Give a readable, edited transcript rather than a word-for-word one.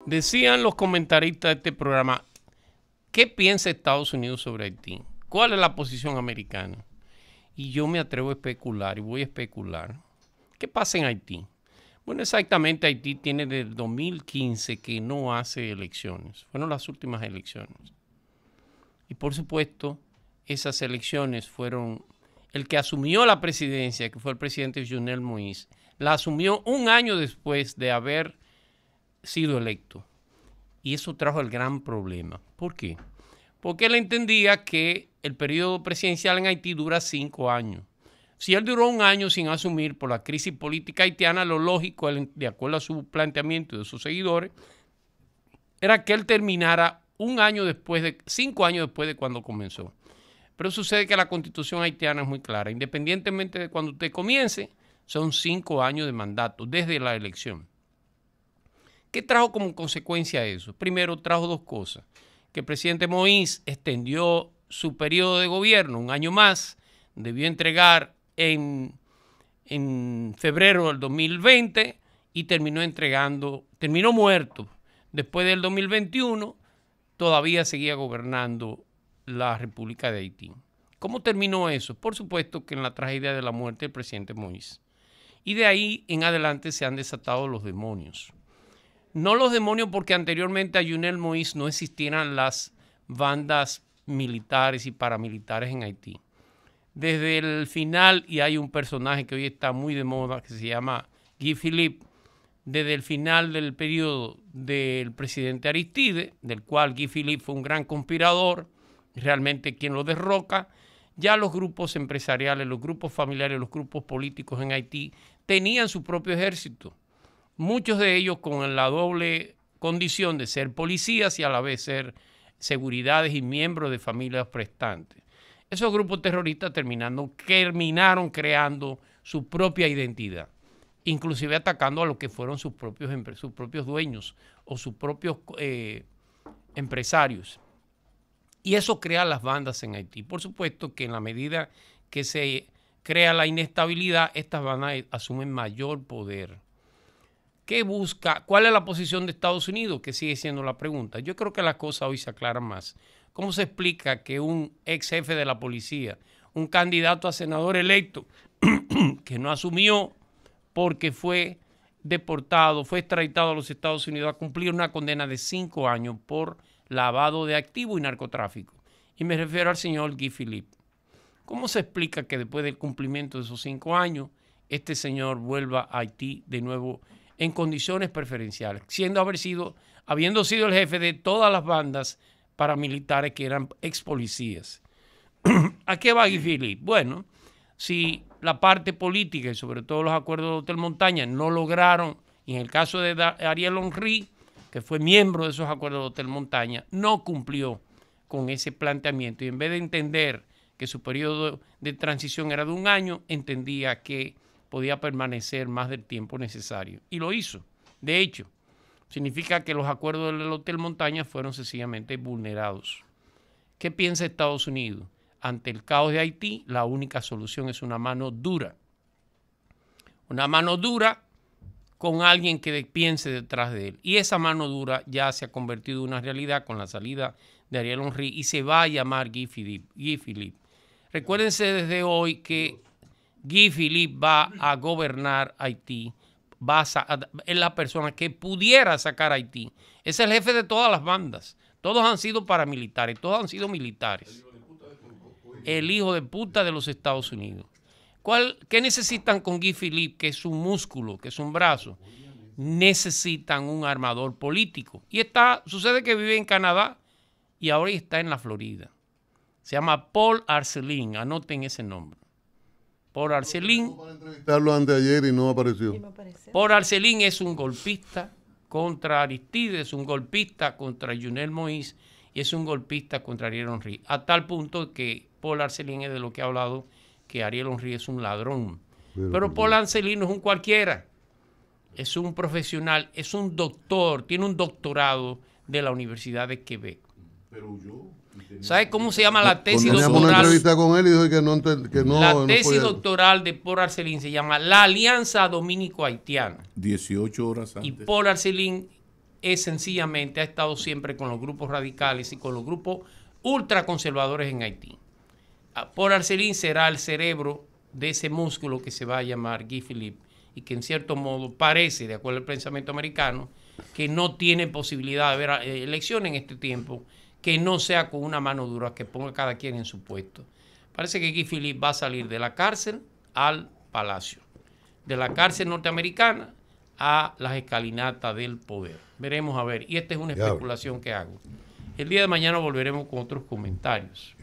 Decían los comentaristas de este programa, ¿qué piensa Estados Unidos sobre Haití? ¿Cuál es la posición americana? Y yo me atrevo a especular y voy a especular. ¿Qué pasa en Haití? Bueno, exactamente Haití tiene desde 2015 que no hace elecciones. Fueron las últimas elecciones. Y por supuesto, esas elecciones fueron... El que asumió la presidencia, que fue el presidente Jovenel Moïse, la asumió un año después de haber sido electo. Y eso trajo el gran problema. ¿Por qué? Porque él entendía que el periodo presidencial en Haití dura 5 años. Si él duró un año sin asumir por la crisis política haitiana, lo lógico, de acuerdo a su planteamiento y de sus seguidores, era que él terminara un año después 5 años después de cuando comenzó. Pero sucede que la constitución haitiana es muy clara. Independientemente de cuando usted comience, son 5 años de mandato desde la elección. ¿Qué trajo como consecuencia eso? Primero, trajo dos cosas. Que el presidente Moïse extendió su periodo de gobierno un año más, debió entregar en febrero del 2020 y terminó muerto. Después del 2021 todavía seguía gobernando la República de Haití. ¿Cómo terminó eso? Por supuesto que en la tragedia de la muerte del presidente Moïse. Y de ahí en adelante se han desatado los demonios. No los demonios porque anteriormente a Jovenel Moïse no existieran las bandas militares y paramilitares en Haití. Desde el final, y hay un personaje que hoy está muy de moda que se llama Guy Philippe, desde el final del periodo del presidente Aristide, del cual Guy Philippe fue un gran conspirador, realmente quien lo derroca, ya los grupos empresariales, los grupos familiares, los grupos políticos en Haití tenían su propio ejército. Muchos de ellos con la doble condición de ser policías y a la vez ser seguridades y miembros de familias prestantes. Esos grupos terroristas terminaron creando su propia identidad, inclusive atacando a lo que fueron sus propios dueños o sus propios empresarios. Y eso crea las bandas en Haití. Por supuesto que en la medida que se crea la inestabilidad, estas bandas asumen mayor poder. ¿Qué busca? ¿Cuál es la posición de Estados Unidos? Que sigue siendo la pregunta. Yo creo que las cosas hoy se aclaran más. ¿Cómo se explica que un ex jefe de la policía, un candidato a senador electo, que no asumió porque fue deportado, fue extraditado a los Estados Unidos a cumplir una condena de 5 años por lavado de activos y narcotráfico? Y me refiero al señor Guy Philippe. ¿Cómo se explica que después del cumplimiento de esos 5 años, este señor vuelva a Haití de nuevo en condiciones preferenciales, habiendo sido el jefe de todas las bandas paramilitares que eran ex policías? ¿A qué va Guy Philippe? Bueno, si la parte política y sobre todo los acuerdos de Hotel Montaña no lograron, y en el caso de Ariel Henry, que fue miembro de esos acuerdos de Hotel Montaña, no cumplió con ese planteamiento y en vez de entender que su periodo de transición era de un año, entendía que podía permanecer más del tiempo necesario. Y lo hizo. De hecho, significa que los acuerdos del Hotel Montaña fueron sencillamente vulnerados. ¿Qué piensa Estados Unidos? Ante el caos de Haití, la única solución es una mano dura. Una mano dura con alguien que piense detrás de él. Y esa mano dura ya se ha convertido en una realidad con la salida de Ariel Henry y se va a llamar Guy Philippe. Recuérdense desde hoy que Guy Philippe va a gobernar Haití, es la persona que pudiera sacar a Haití. Es el jefe de todas las bandas. Todos han sido paramilitares, todos han sido militares. El hijo de puta de los Estados Unidos. ¿Qué necesitan con Guy Philippe, que es un músculo, que es un brazo? Necesitan un armador político. Y sucede que vive en Canadá y ahora está en la Florida. Se llama Paul Arcelin, anoten ese nombre. Paul Arcelin. Para entrevistarlo anteayer y no apareció. Paul Arcelin es un golpista contra Aristide, es un golpista contra Jovenel Moïse y es un golpista contra Ariel Henry. A tal punto que Paul Arcelin es de lo que ha hablado que Ariel Henry es un ladrón. Pero Paul Arcelin no es un cualquiera. Es un profesional, es un doctor, tiene un doctorado de la Universidad de Quebec. Pero yo... ¿Sabes cómo se llama la tesis doctoral? Teníamos una entrevista con él y dijo que no. La tesis doctoral de Paul Arcelin se llama La Alianza Dominico-Haitiana. 18 horas antes. Y Paul Arcelin es sencillamente, ha estado siempre con los grupos radicales y con los grupos ultraconservadores en Haití. Paul Arcelin será el cerebro de ese músculo que se va a llamar Guy Philippe y que en cierto modo parece, de acuerdo al pensamiento americano, que no tiene posibilidad de haber elecciones en este tiempo, que no sea con una mano dura, que ponga cada quien en su puesto. Parece que Guy Philippe va a salir de la cárcel al palacio, de la cárcel norteamericana a las escalinatas del poder. Veremos a ver, y esta es una especulación que hago. El día de mañana volveremos con otros comentarios.